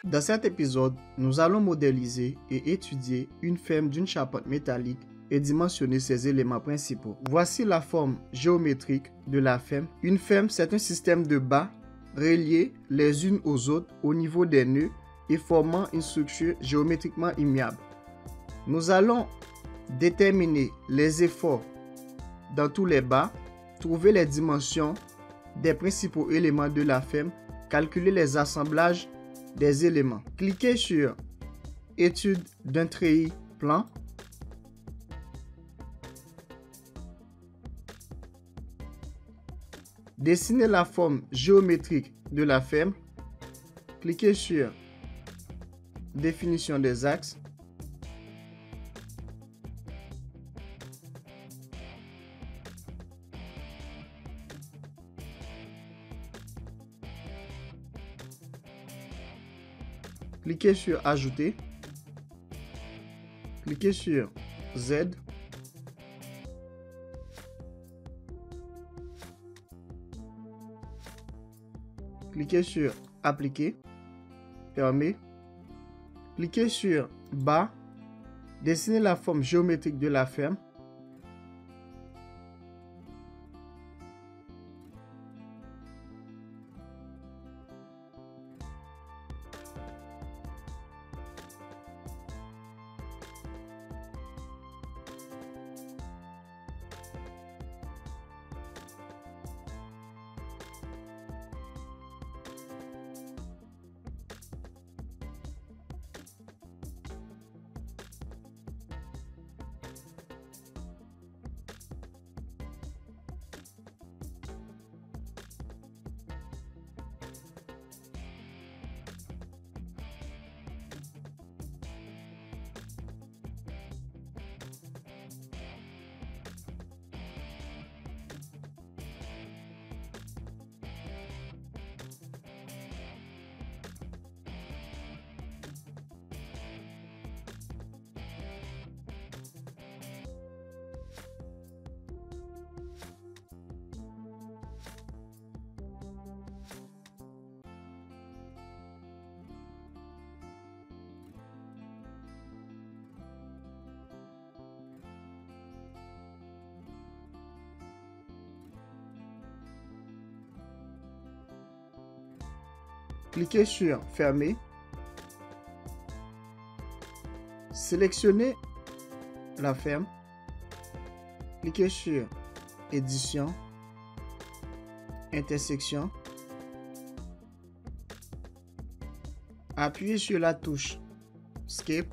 Dans cet épisode, nous allons modéliser et étudier une ferme d'une charpente métallique et dimensionner ses éléments principaux. Voici la forme géométrique de la ferme. Une ferme, c'est un système de bas reliés les unes aux autres au niveau des nœuds et formant une structure géométriquement immuable. Nous allons déterminer les efforts dans tous les bas, trouver les dimensions des principaux éléments de la ferme, calculer les assemblages des éléments. Cliquez sur Étude d'un treillis plan. Dessinez la forme géométrique de la ferme. Cliquez sur Définition des axes. Cliquez sur Ajouter. Cliquez sur Z. Cliquez sur Appliquer. Fermer. Cliquez sur Bas. Dessinez la forme géométrique de la ferme. Cliquez sur Fermer. Sélectionnez la ferme. Cliquez sur Édition, Intersection. Appuyez sur la touche Escape.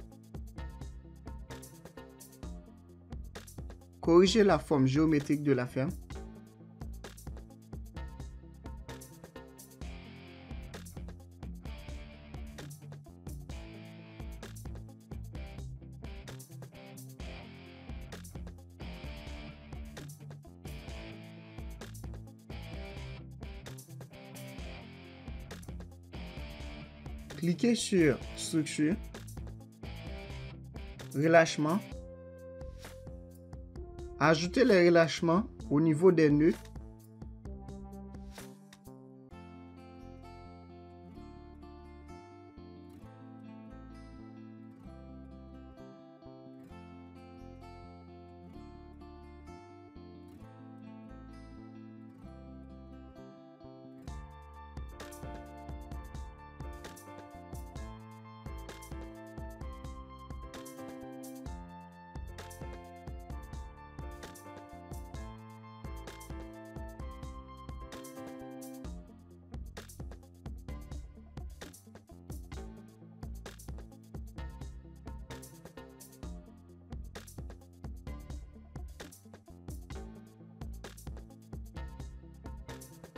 Corrigez la forme géométrique de la ferme. Cliquez sur Structure, Relâchement. Ajoutez les relâchements au niveau des nœuds.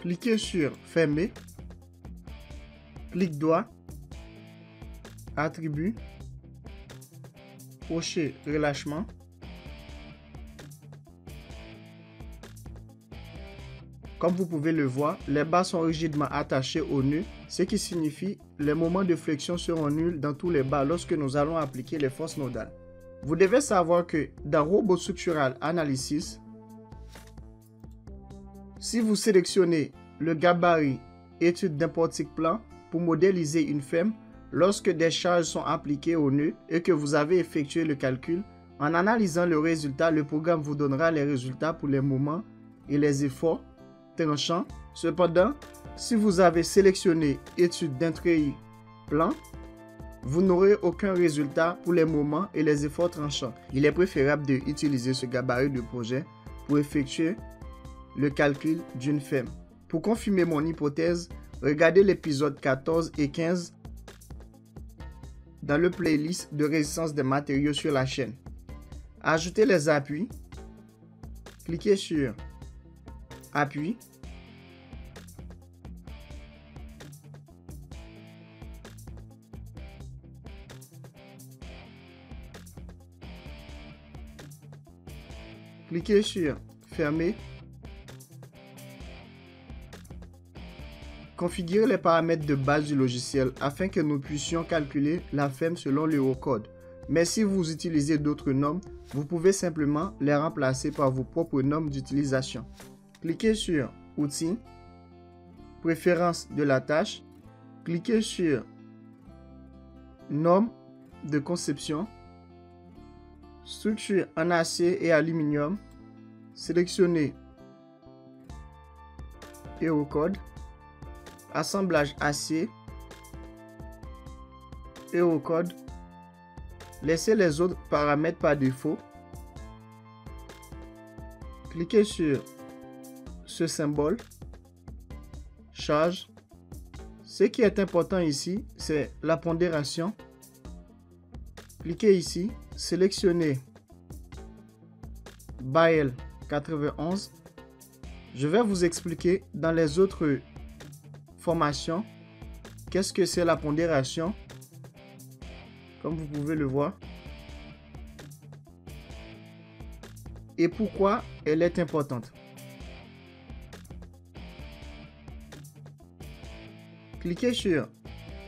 Cliquez sur Fermer. Clic droit. Attribut. Crochet relâchement. Comme vous pouvez le voir, les barres sont rigidement attachées au nœud, ce qui signifie les moments de flexion seront nuls dans tous les bas lorsque nous allons appliquer les forces nodales. Vous devez savoir que dans Robot Structural Analysis, si vous sélectionnez le gabarit étude d'un portique plan pour modéliser une ferme, Lorsque des charges sont appliquées au nœud et que vous avez effectué le calcul, en analysant le résultat, le programme vous donnera les résultats pour les moments et les efforts tranchants. Cependant, si vous avez sélectionné étude d'un treillis plan, vous n'aurez aucun résultat pour les moments et les efforts tranchants. Il est préférable d'utiliser ce gabarit de projet pour effectuer le calcul d'une ferme. Pour confirmer mon hypothèse, regardez l'épisode 14 et 15 dans le playlist de résistance des matériaux sur la chaîne. Ajoutez les appuis. Cliquez sur Appui. Cliquez sur Fermer. Configurez les paramètres de base du logiciel afin que nous puissions calculer la ferme selon l'Eurocode. Mais si vous utilisez d'autres normes, vous pouvez simplement les remplacer par vos propres normes d'utilisation. Cliquez sur Outils, Préférences de la tâche. Cliquez sur Normes de conception, Structure en acier et aluminium. Sélectionnez Eurocode. Assemblage acier, Eurocode. Laissez les autres paramètres par défaut. Cliquez sur ce symbole, Charge. Ce qui est important ici, c'est la pondération. Cliquez ici, sélectionnez Bael 91. Je vais vous expliquer dans les autres formations qu'est-ce que c'est la pondération, comme vous pouvez le voir, et pourquoi elle est importante. Cliquez sur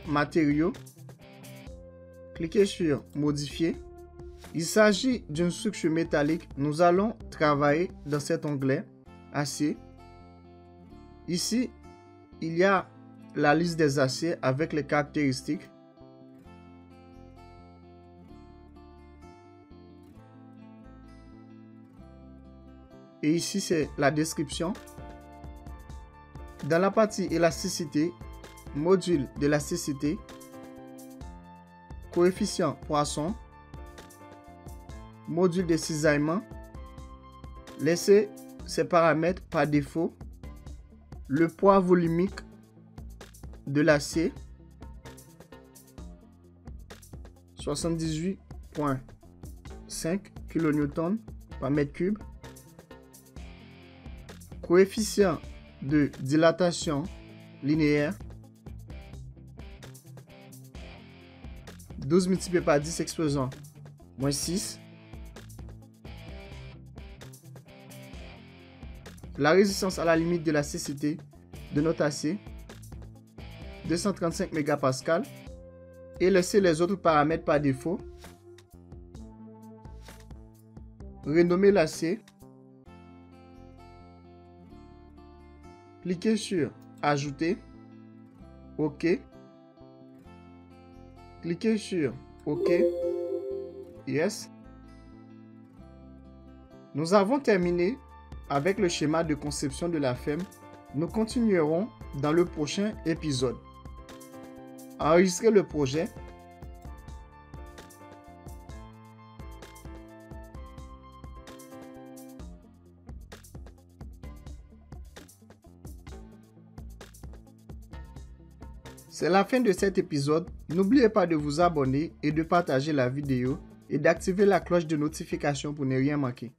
Matériaux. Cliquez sur Modifier. Il s'agit d'une structure métallique. Nous allons travailler dans cet onglet Acier. Ici, il y a la liste des aciers avec les caractéristiques. Et ici, c'est la description. Dans la partie élasticité, module d'élasticité, coefficient Poisson, module de cisaillement. Laissez ces paramètres par défaut. Le poids volumique de l'acier, 78,5 kN par mètre cube. Coefficient de dilatation linéaire, 12 multiplié par 10 exposant moins 6. La résistance à la limite de la cécité de notre acier, 235 mégapascales. Et laissez les autres paramètres par défaut. Renommer l'acier. Cliquez sur Ajouter. OK. Cliquez sur OK. Yes. Nous avons terminé avec le schéma de conception de la ferme. Nous continuerons dans le prochain épisode. Enregistrez le projet. C'est la fin de cet épisode. N'oubliez pas de vous abonner et de partager la vidéo et d'activer la cloche de notification pour ne rien manquer.